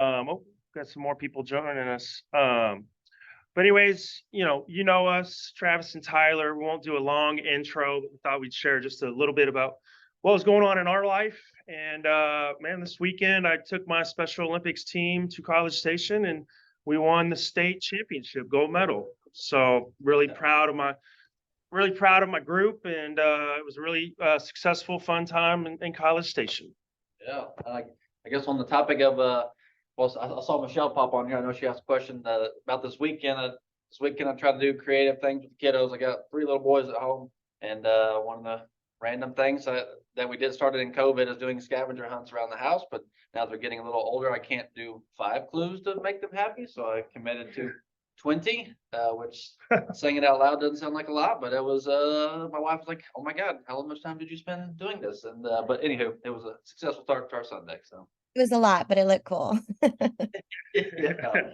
Oh, got some more people joining us. But anyways, you know us, Travis and Tyler. We won't do a long intro, but we thought we'd share just a little bit about what was going on in our life. And man, this weekend I took my Special Olympics team to College Station, and we won the state championship, gold medal. So really proud of my group, and it was a really successful, fun time in College Station. Yeah, I guess on the topic of well, I saw Michelle pop on here. I know she asked a question about this weekend. This weekend I try to do creative things with the kiddos. I got three little boys at home, and one of the random things that we did started in COVID is doing scavenger hunts around the house. But now they're getting a little older, I can't do 5 clues to make them happy, so I committed to 20, which saying it out loud doesn't sound like a lot, but it was, my wife was like, oh my God, how much time did you spend doing this? And, but anywho, it was a successful start to our Sunday. So, It was a lot, but it looked cool. yeah.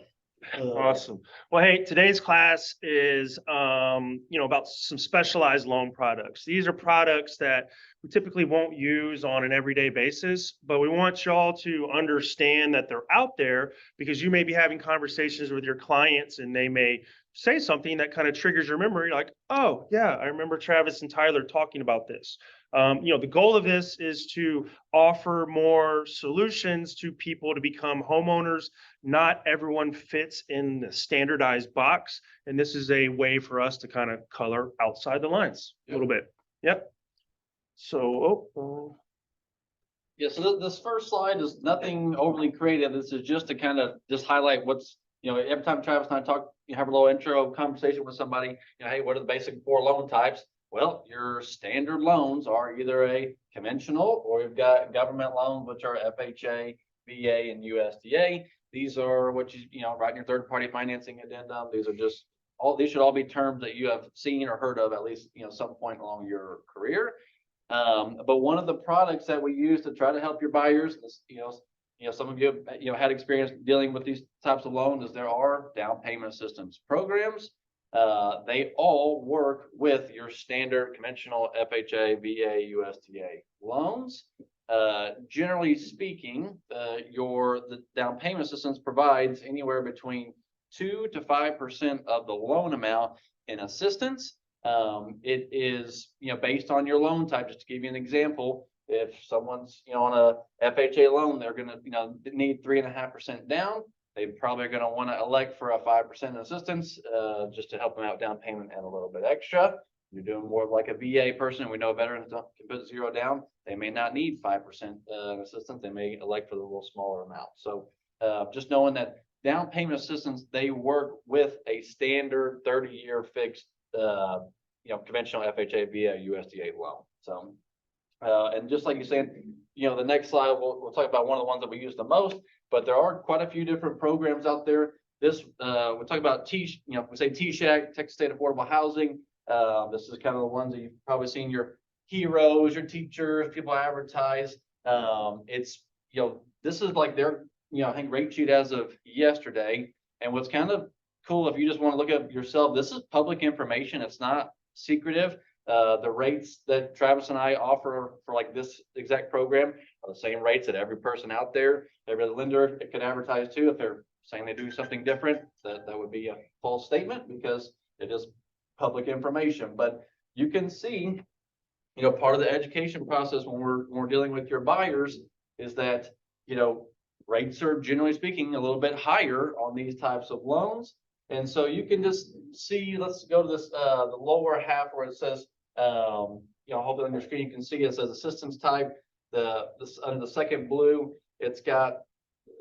Awesome. Well, hey, today's class is, about some specialized loan products. These are products that we typically won't use on an everyday basis, but we want y'all to understand that they're out there because you may be having conversations with your clients and they may say something that kind of triggers your memory, like, oh, yeah, I remember Travis and Tyler talking about this. The goal of this is to offer more solutions to people to become homeowners. Not everyone fits in the standardized box, and this is a way for us to kind of color outside the lines a little bit. Yep. So, Yeah, so this first slide is nothing overly creative. This is just to kind of just highlight what's, every time Travis and I talk, you have a little intro conversation with somebody, hey, what are the basic 4 loan types? Well, your standard loans are either a conventional or you've got government loans, which are FHA, VA, and USDA. These are what write in your third party financing addendum. These are just these should all be terms that you have seen or heard of at least, some point along your career. But one of the products that we use to try to help your buyers is, some of you had experience dealing with these types of loans, is there are down payment assistance programs. They all work with your standard conventional FHA, VA, USDA loans. Generally speaking, the down payment assistance provides anywhere between 2 to 5% of the loan amount in assistance. It is based on your loan type. Just to give you an example, if someone's on a FHA loan, they're going to need 3.5% down. They probably are going to want to elect for a 5% assistance just to help them out down payment and a little bit extra. You're doing more of like a VA person. We know veterans can put 0 down. They may not need 5% assistance. They may elect for the little smaller amount. So just knowing that down payment assistance, they work with a standard 30-year fixed conventional FHA, VA, USDA loan. So, and just like you said, the next slide, we'll talk about one of the ones that we use the most, but there are quite a few different programs out there. This, we'll talk about we say TSHAC, Texas State Affordable Housing. This is kind of the ones that you've probably seen your heroes, your teachers, people advertise. It's, this is like their, I think rate sheet as of yesterday. And what's kind of cool, if you just want to look up yourself, this is public information. It's not secretive. The rates that Travis and I offer for like this exact program are the same rates that every person out there, every lender could advertise to. If they're saying they do something different, that would be a false statement because it is public information. But you can see, part of the education process when we're dealing with your buyers is that, rates are generally speaking a little bit higher on these types of loans. And so you can just see, let's go to this, the lower half where it says, hopefully on your screen you can see it says assistance type. Under the second blue, it's got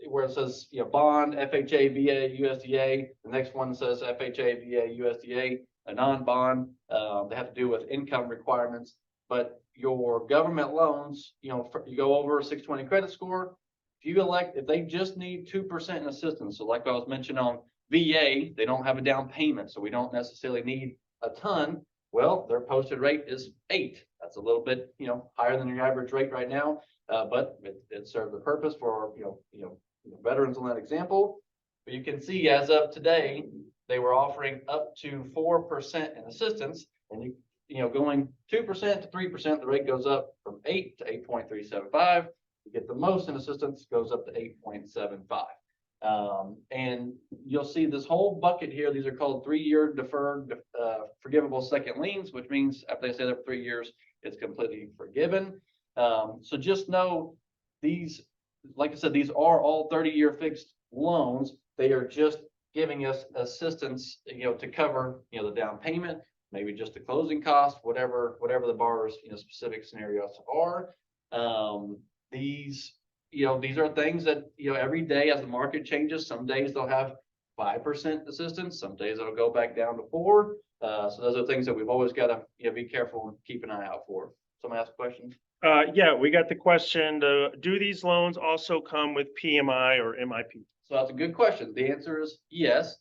where it says, bond, FHA, VA, USDA. The next one says FHA, VA, USDA, a non-bond. They have to do with income requirements. But your government loans, you go over a 620 credit score. If they just need 2% in assistance, so like I was mentioning on VA, they don't have a down payment, so we don't necessarily need a ton. Well, their posted rate is 8. That's a little bit, higher than your average rate right now, but it served the purpose for, veterans on that example. But you can see as of today, they were offering up to 4% in assistance, and going 2% to 3%, the rate goes up from 8 to 8.375. You get the most in assistance, goes up to 8.75. And you'll see this whole bucket here. These are called 3-year deferred, forgivable second liens, which means after they stay there for 3 years, it's completely forgiven. So just know these, like I said, these are all 30-year fixed loans. They are just giving us assistance, to cover, the down payment, maybe just the closing cost, whatever the borrower's, specific scenarios are. These are things that, every day as the market changes, some days they'll have 5% assistance, some days it'll go back down to 4. So those are things that we've always got to, be careful and keep an eye out for. Someone ask questions? Yeah, we got the question, do these loans also come with PMI or MIP? So that's a good question. The answer is yes,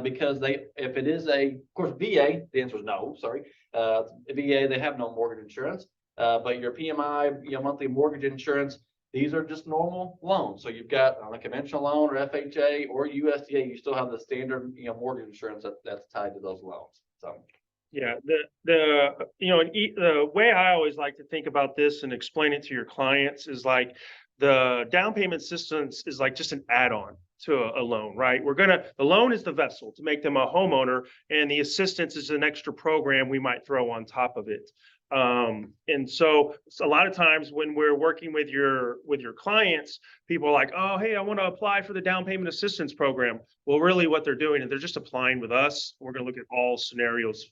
because if it is of course, VA, the answer is no, sorry. VA, they have no mortgage insurance, but your PMI, monthly mortgage insurance, these are just normal loans. So you've got on a conventional loan or FHA or USDA, you still have the standard, mortgage insurance that's tied to those loans. So. Yeah, the way I always like to think about this and explain it to your clients is like the down payment assistance is like just an add-on to a loan, right? The loan is the vessel to make them a homeowner, and the assistance is an extra program we might throw on top of it. And so a lot of times when we're working with your clients, people are like, oh, hey, I want to apply for the down payment assistance program. Well, really what they're doing is they're just applying with us. We're going to look at all scenarios,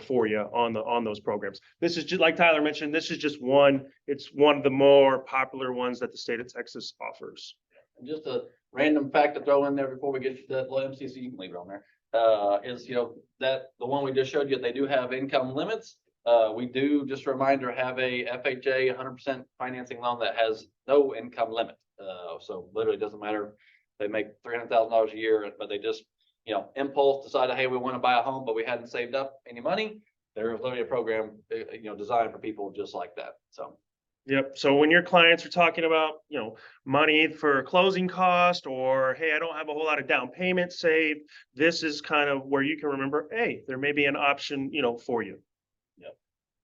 for you on those programs. This is just like Tyler mentioned, this is just one. It's one of the more popular ones that the state of Texas offers. And just a random fact to throw in there before we get to the MCC, you can leave it on there, is, that the one we just showed you, they do have income limits. We do, just a reminder, have a FHA 100% financing loan that has no income limit. So literally doesn't matter. They make $300,000 a year, but they just, impulse decided, hey, we want to buy a home, but we hadn't saved up any money. There's literally a program, designed for people just like that. So. Yep. So when your clients are talking about, money for closing cost, or, hey, I don't have a whole lot of down payment saved, this is kind of where you can remember, hey, there may be an option, for you. Yep.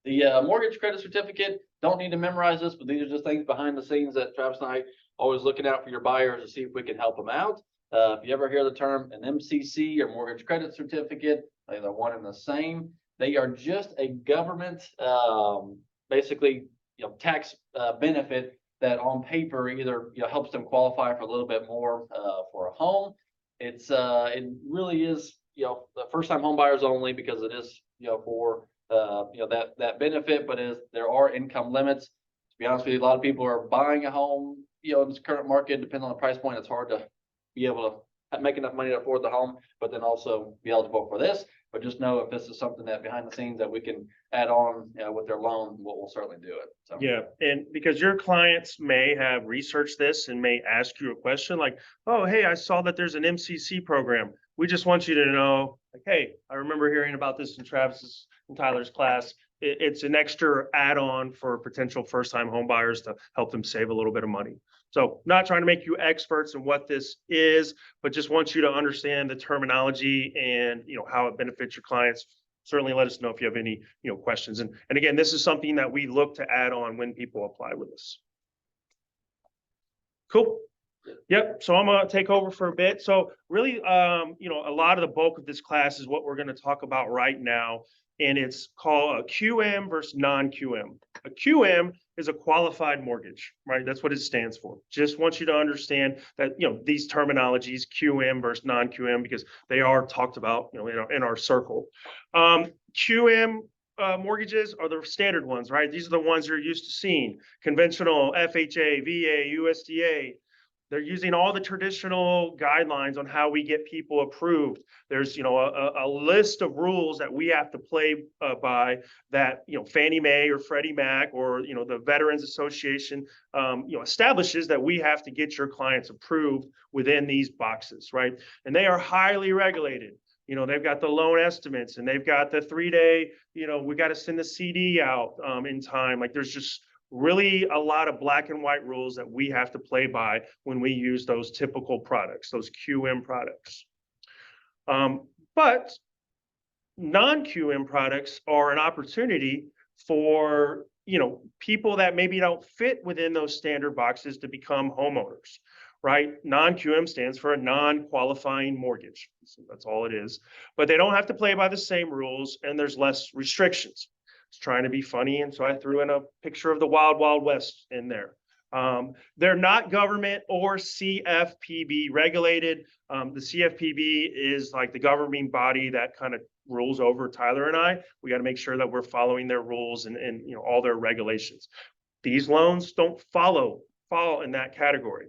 The mortgage credit certificate, don't need to memorize this, but these are just things behind the scenes that Travis and I always looking out for your buyers to see if we can help them out. If you ever hear the term an MCC or mortgage credit certificate, they're one and the same. They are just a government, basically, tax benefit that on paper either helps them qualify for a little bit more for a home. It really is the first time home buyers only, because it is for that benefit, but there are income limits. To be honest with you, a lot of people are buying a home in this current market. Depending on the price point, it's hard to be able to make enough money to afford the home, but then also be eligible for this. But just know if this is something that behind the scenes that we can add on with their loan, we'll certainly do it. So. Yeah, and because your clients may have researched this and may ask you a question like, oh, hey, I saw that there's an MCC program. We just want you to know, like, hey, I remember hearing about this in Travis's and Tyler's class. It's an extra add-on for potential first-time home buyers to help them save a little bit of money. So not trying to make you experts in what this is, but just want you to understand the terminology and, how it benefits your clients. Certainly let us know if you have any, questions. And again, this is something that we look to add on when people apply with us. Cool. Yep. So I'm going to take over for a bit. So really, a lot of the bulk of this class is what we're going to talk about right now. And it's called a QM versus non-QM. A QM is a qualified mortgage, right? That's what it stands for. Just want you to understand that, these terminologies, QM versus non-QM, because they are talked about, in our circle. QM mortgages are the standard ones, right? These are the ones you're used to seeing. Conventional, FHA, VA, USDA. They're using all the traditional guidelines on how we get people approved. There's, a list of rules that we have to play by that, Fannie Mae or Freddie Mac or, the Veterans Association, establishes that we have to get your clients approved within these boxes, right? And they are highly regulated. They've got the loan estimates and they've got the 3-day, we got to send the CD out in time. Like there's just really a lot of black and white rules that we have to play by when we use those typical products, those QM products. But non-QM products are an opportunity for, people that maybe don't fit within those standard boxes to become homeowners. right? Non-QM stands for a non-qualifying mortgage. So that's all it is. But they don't have to play by the same rules and there's less restrictions. It's trying to be funny, and so I threw in a picture of the Wild Wild West in there. They're not government or CFPB regulated. The CFPB is like the governing body that kind of rules over Tyler and I. We got to make sure that we're following their rules and you know all their regulations. These loans don't fall in that category.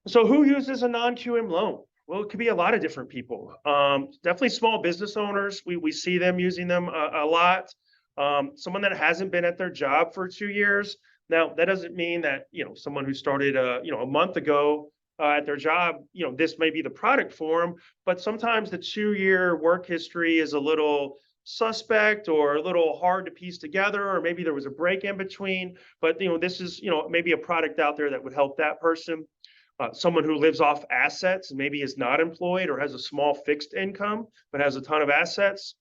So who uses a non-QM loan? Well, it could be a lot of different people. Definitely small business owners. We see them using them a lot. Someone that hasn't been at their job for 2 years. Now, that doesn't mean that, you know, someone who started, you know, a month ago at their job, you know, this may be the product for them, but sometimes the 2-year work history is a little suspect or a little hard to piece together, or maybe there was a break in between, but, you know, this is, you know, maybe a product out there that would help that person. Someone who lives off assets and maybe is not employed or has a small fixed income, but has a ton of assets,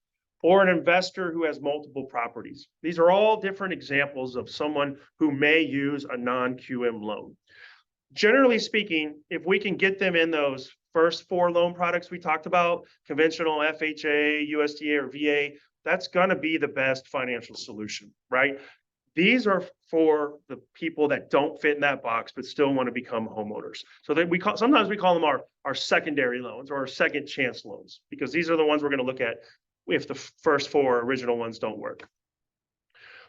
or an investor who has multiple properties. These are all different examples of someone who may use a non-QM loan. Generally speaking, if we can get them in those first 4 loan products we talked about, conventional FHA, USDA, or VA, that's going to be the best financial solution, right? These are for the people that don't fit in that box, but still want to become homeowners. So that sometimes we call them our secondary loans or our second chance loans, because these are the ones we're going to look at if the first 4 original ones don't work.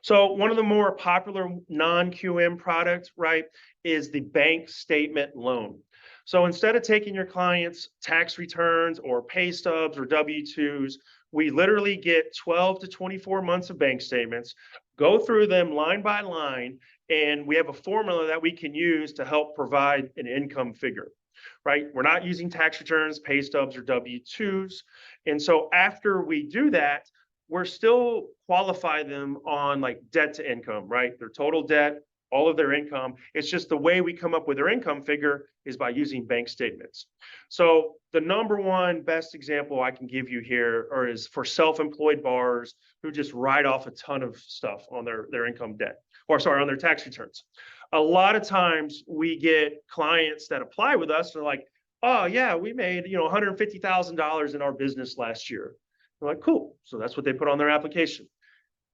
So one of the more popular non-QM products, right, is the bank statement loan. So instead of taking your client's tax returns or pay stubs or W-2s, we literally get 12 to 24 months of bank statements, go through them line by line, and we have a formula that we can use to help provide an income figure, right? We're not using tax returns, pay stubs, or W-2s. And so after we do that, we're still qualify them on like debt to income, right? Their total debt, all of their income. It's just the way we come up with their income figure is by using bank statements. So the number one best example I can give you here is for self-employed borrowers who just write off a ton of stuff on their income debt, or sorry, on their tax returns. A lot of times we get clients that apply with us and they're like, oh yeah, we made, you know, $150,000 in our business last year. We're like, cool. So that's what they put on their application.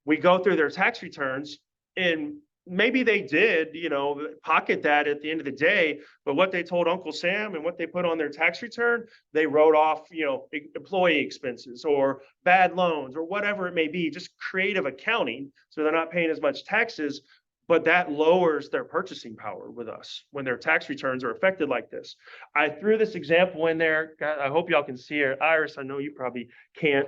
We go through their tax returns and maybe they did, you know, pocket that at the end of the day, but what they told Uncle Sam and what they put on their tax return, they wrote off, you know, employee expenses or bad loans or whatever it may be, just creative accounting. So they're not paying as much taxes, but that lowers their purchasing power with us when their tax returns are affected like this. I threw this example in there. God, I hope y'all can see it. Iris, I know you probably can't.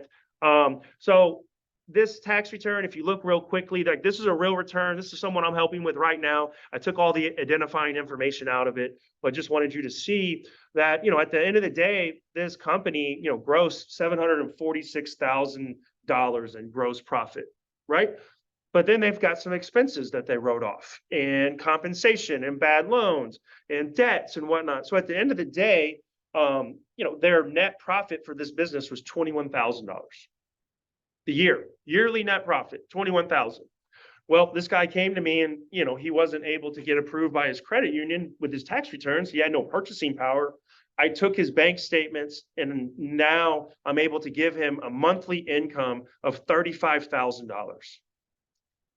So this tax return, if you look real quickly, like this is a real return. This is someone I'm helping with right now. I took all the identifying information out of it, but just wanted you to see that, you know, at the end of the day, this company, you know, grossed $746,000 in gross profit, right? But then they've got some expenses that they wrote off and compensation and bad loans and debts and whatnot. So at the end of the day, you know, their net profit for this business was $21,000. The yearly net profit, $21,000. Well, this guy came to me and, you know, he wasn't able to get approved by his credit union with his tax returns. He had no purchasing power. I took his bank statements and now I'm able to give him a monthly income of $35,000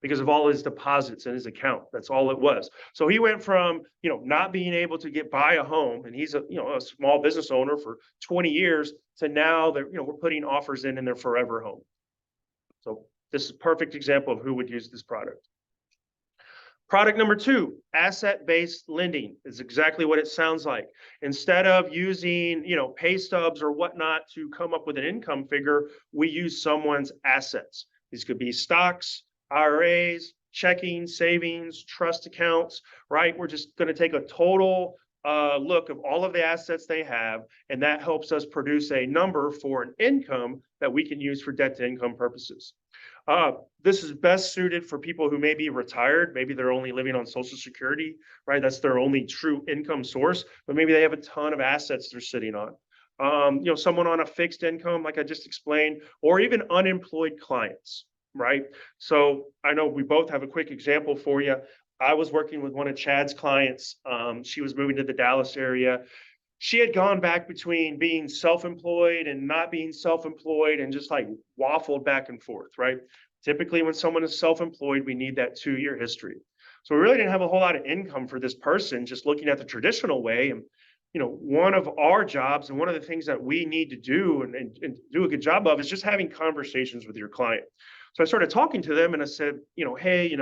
because of all his deposits in his account. That's all it was. So he went from, you know, not being able to buy a home, and he's a, you know, a small business owner for 20 years, to now that, you know, we're putting offers in their forever home. So this is a perfect example of who would use this product. Product number 2, asset-based lending, is exactly what it sounds like. Instead of using, you know, pay stubs or whatnot to come up with an income figure, we use someone's assets. These could be stocks, IRAs, checking, savings, trust accounts, right? We're just going to take a total look of all of the assets they have, and that helps us produce a number for an income that we can use for debt to income purposes. This is best suited for people who may be retired. Maybe they're only living on Social Security, right? That's their only true income source, but maybe they have a ton of assets they're sitting on. You know, someone on a fixed income, like I just explained, or even unemployed clients, right? So I know we both have a quick example for you. I was working with one of Chad's clients. She was moving to the Dallas area. She had gone back between being self-employed and not being self-employed and just like waffled back and forth, right? Typically, when someone is self-employed, we need that 2-year history. So we really didn't have a whole lot of income for this person, just looking at the traditional way. And, one of our jobs and one of the things that we need to do and do a good job of is just having conversations with your client. So I started talking to them and I said, hey,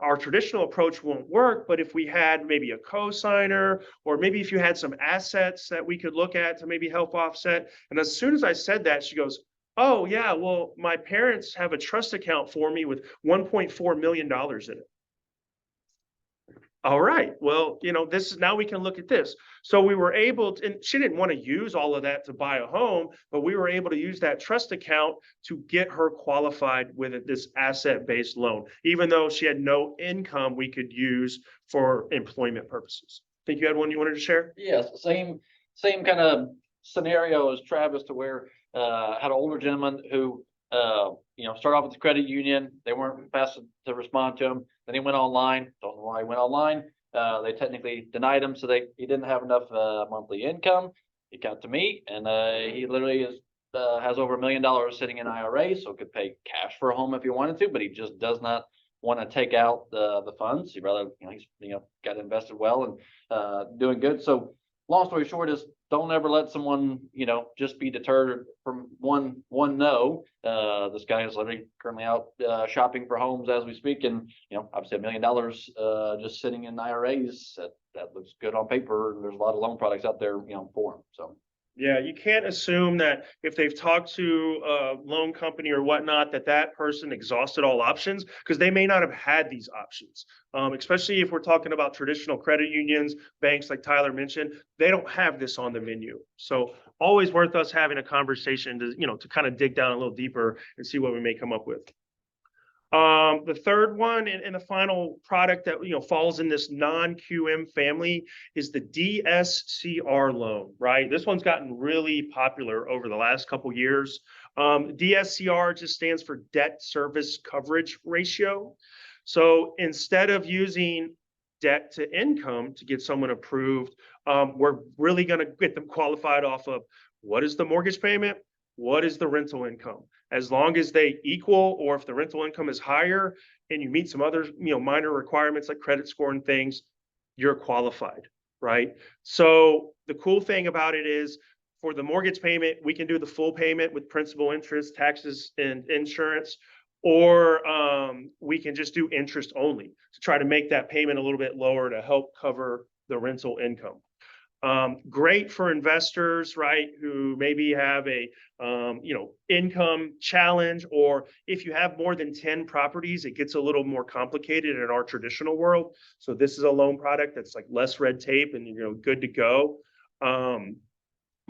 our traditional approach won't work, but if we had maybe a co-signer, or maybe if you had some assets that we could look at to maybe help offset. And as soon as I said that, she goes, oh yeah, well, my parents have a trust account for me with $1.4 million in it. All right, well, this is, now we can look at this. So we were able to, and she didn't want to use all of that to buy a home, but we were able to use that trust account to get her qualified with this asset-based loan. Even though she had no income we could use for employment purposes. Think you had one you wanted to share? Yes, same kind of scenario as Travis, to where had an older gentleman who started off with the credit union. They weren't fast to respond to him. Then he went online. Don't know why he went online. They technically denied him, so he didn't have enough monthly income. He came to me, and he literally has over $1 million sitting in IRA, so could pay cash for a home if he wanted to, but he just does not want to take out the funds. He'd rather, he's got invested well and doing good. So long story short is, don't ever let someone, just be deterred from one no. This guy is literally currently out shopping for homes as we speak, and obviously $1 million just sitting in IRAs. That looks good on paper. And there's a lot of loan products out there, for him. So. Yeah, you can't assume that if they've talked to a loan company or whatnot, that person exhausted all options, because they may not have had these options. Especially if we're talking about traditional credit unions, banks like Tyler mentioned, they don't have this on the menu. So always worth us having a conversation to kind of dig down a little deeper and see what we may come up with. The third one and the final product that falls in this non-QM family is the DSCR loan, right? This one's gotten really popular over the last couple years. DSCR just stands for debt service coverage ratio. So instead of using debt to income to get someone approved, we're really going to get them qualified off of what is the mortgage payment, what is the rental income. As long as they equal, or if the rental income is higher and you meet some other, minor requirements like credit score and things, you're qualified, right? So the cool thing about it is, for the mortgage payment, we can do the full payment with principal, interest, taxes, and insurance, or we can just do interest only to try to make that payment a little bit lower to help cover the rental income. Great for investors, right, who maybe have a income challenge, or if you have more than 10 properties, it gets a little more complicated in our traditional world. So this is a loan product that's like less red tape and good to go.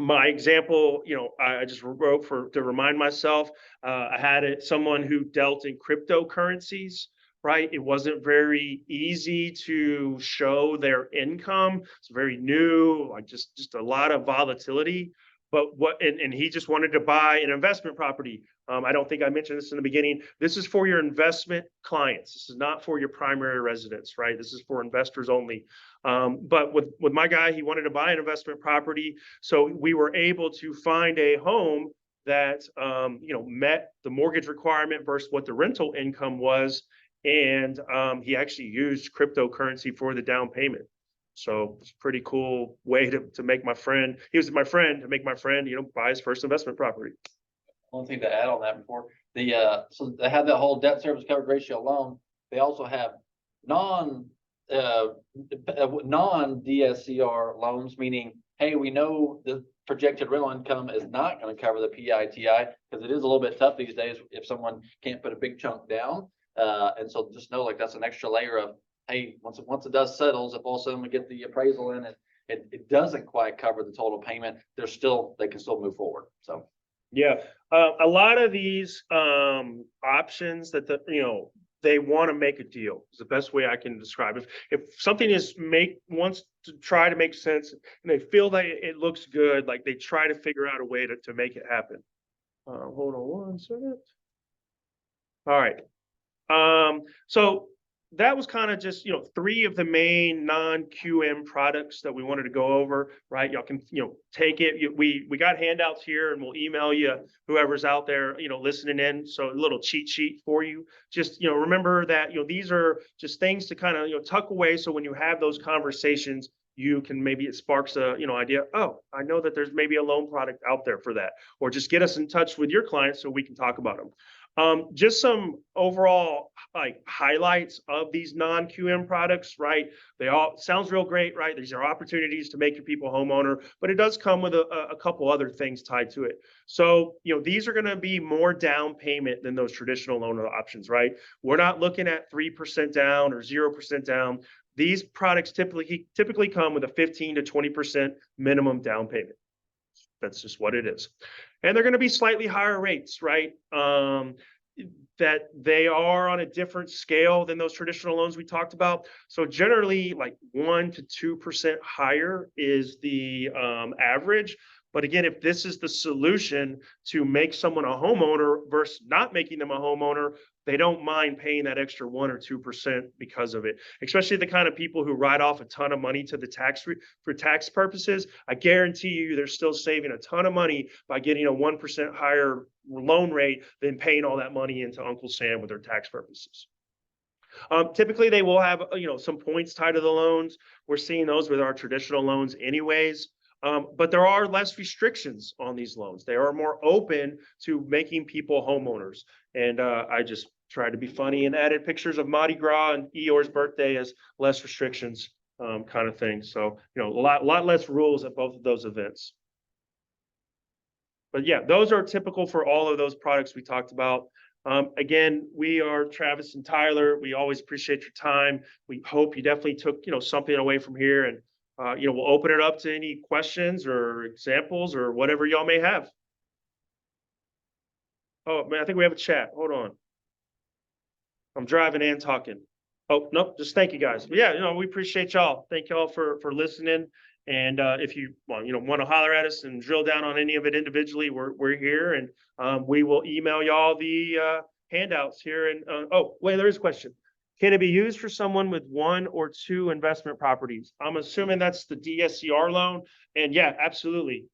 My example, I just wrote to remind myself. I had someone who dealt in cryptocurrencies. Right, it wasn't very easy to show their income. It's very new, like just a lot of volatility. But and he just wanted to buy an investment property. I don't think I mentioned this in the beginning. This is for your investment clients. This is not for your primary residence, right? This is for investors only. But with my guy, he wanted to buy an investment property, so we were able to find a home that met the mortgage requirement versus what the rental income was. And he actually used cryptocurrency for the down payment. So it's a pretty cool way to make my friend, he was my friend, to make my friend, buy his first investment property. One thing to add on that before, so they have that whole debt service coverage ratio loan. They also have non-DSCR loans, meaning, hey, we know the projected rental income is not going to cover the PITI, because it is a little bit tough these days if someone can't put a big chunk down. And so just know, like, that's an extra layer of, hey, once the dust settles, if all of a sudden we get the appraisal in, it doesn't quite cover the total payment, they can still move forward. So yeah, a lot of these options that they want to make a deal is the best way I can describe it. If something wants to try to make sense and they feel that it looks good, like they try to figure out a way to make it happen. Hold on one second. All right. So that was kind of just, three of the main non-QM products that we wanted to go over, right? Y'all can, take it. We got handouts here and we'll email you, whoever's out there, listening in. So a little cheat sheet for you. Just, remember that, these are just things to kind of, tuck away. So when you have those conversations, you can, maybe it sparks a, idea. Oh, I know that there's maybe a loan product out there for that, or just get us in touch with your clients so we can talk about them. Just some overall like highlights of these non-QM products, right? They all sounds real great, right? These are opportunities to make your people homeowner, but it does come with a couple other things tied to it. So, these are going to be more down payment than those traditional loan options, right? We're not looking at 3% down or 0% down. These products typically come with a 15 to 20% minimum down payment. That's just what it is. And they're going to be slightly higher rates, right? That they are on a different scale than those traditional loans we talked about. So generally like 1 to 2% higher is the average. But again, if this is the solution to make someone a homeowner versus not making them a homeowner, they don't mind paying that extra 1 or 2% because of it. Especially the kind of people who write off a ton of money to the for tax purposes. I guarantee you they're still saving a ton of money by getting a 1% higher loan rate than paying all that money into Uncle Sam with their tax purposes. Typically, they will have some points tied to the loans. We're seeing those with our traditional loans anyways. But there are less restrictions on these loans. They are more open to making people homeowners. And I just tried to be funny and added pictures of Mardi Gras and Eeyore's birthday as less restrictions kind of thing. So, a lot less rules at both of those events. But yeah, those are typical for all of those products we talked about. Again, we are Travis and Tyler. We always appreciate your time. We hope you definitely took, something away from here, and we'll open it up to any questions or examples or whatever y'all may have. Oh man, I think we have a chat. Hold on. I'm driving and talking. Oh, nope, just thank you guys. But yeah, we appreciate y'all. Thank y'all for listening. And if you want to holler at us and drill down on any of it individually, we're here, and we will email y'all the handouts here. And oh, wait, there is a question. Can it be used for someone with 1 or 2 investment properties? I'm assuming that's the DSCR loan. And yeah, absolutely.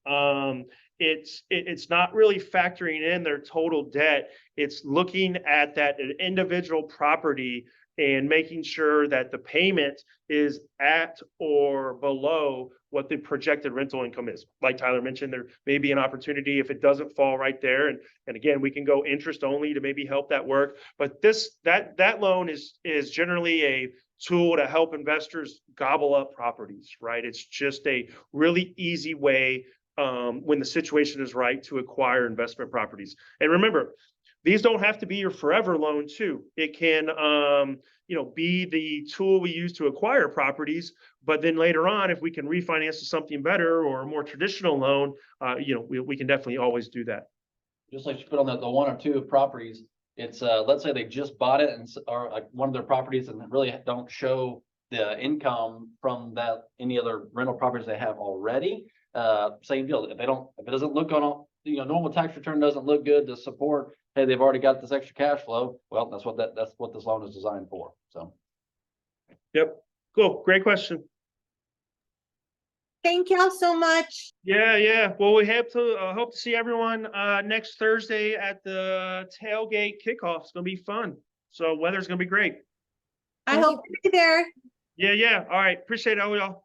It's not really factoring in their total debt. It's looking at that individual property and making sure that the payment is at or below what the projected rental income is. Like Tyler mentioned, there may be an opportunity if it doesn't fall right there. And again, we can go interest only to maybe help that work. But that loan is generally a tool to help investors gobble up properties, right? It's just a really easy way when the situation is right to acquire investment properties. And remember, these don't have to be your forever loan too. It can, be the tool we use to acquire properties, but then later on, if we can refinance to something better or a more traditional loan, we can definitely always do that. Just like you put on the 1 or 2 properties, it's let's say they just bought it or like one of their properties and really don't show the income from that any other rental properties they have already. Same deal. If it doesn't look on all, normal tax return doesn't look good to support, hey, they've already got this extra cash flow. Well, that's what this loan is designed for. So. Yep. Cool. Great question. Thank y'all so much. Yeah. Well, we hope to see everyone next Thursday at the tailgate kickoff. It's gonna be fun. So weather's gonna be great. I hope to be there. Yeah. All right. Appreciate it, all y'all.